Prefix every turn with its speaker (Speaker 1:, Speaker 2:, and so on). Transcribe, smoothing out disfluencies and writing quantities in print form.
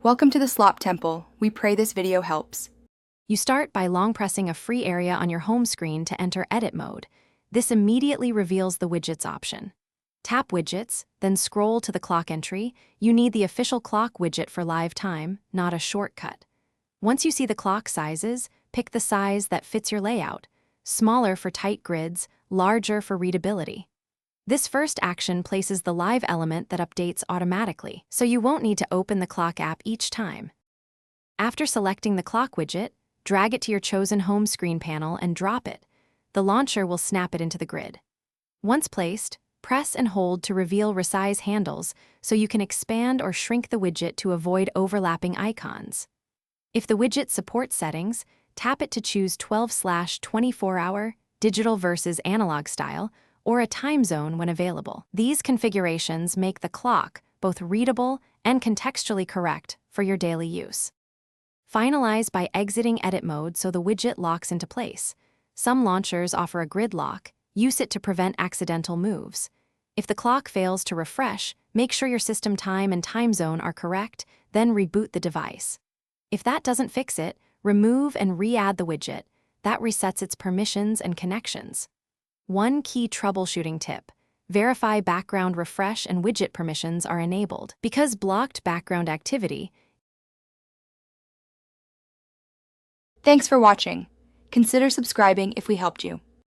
Speaker 1: Welcome to the Slop Temple. We pray this video helps.
Speaker 2: You start by long pressing a free area on your home screen to enter edit mode. This immediately reveals the widgets option. Tap widgets, then scroll to the clock entry. You need the official clock widget for live time, not a shortcut. Once you see the clock sizes, pick the size that fits your layout. Smaller for tight grids, larger for readability. This first action places the live element that updates automatically, so you won't need to open the clock app each time. After selecting the clock widget, drag it to your chosen home screen panel and drop it. The launcher will snap it into the grid. Once placed, press and hold to reveal resize handles so you can expand or shrink the widget to avoid overlapping icons. If the widget supports settings, tap it to choose 12/24-hour, digital versus analog style, or a time zone when available. These configurations make the clock both readable and contextually correct for your daily use. Finalize by exiting edit mode so the widget locks into place. Some launchers offer a grid lock. Use it to prevent accidental moves. If the clock fails to refresh, make sure your system time and time zone are correct, then reboot the device. If that doesn't fix it, remove and re-add the widget. That resets its permissions and connections. One key troubleshooting tip: verify background refresh and widget permissions are enabled. Because blocked background activity.
Speaker 1: Thanks for watching. Consider subscribing if we helped you.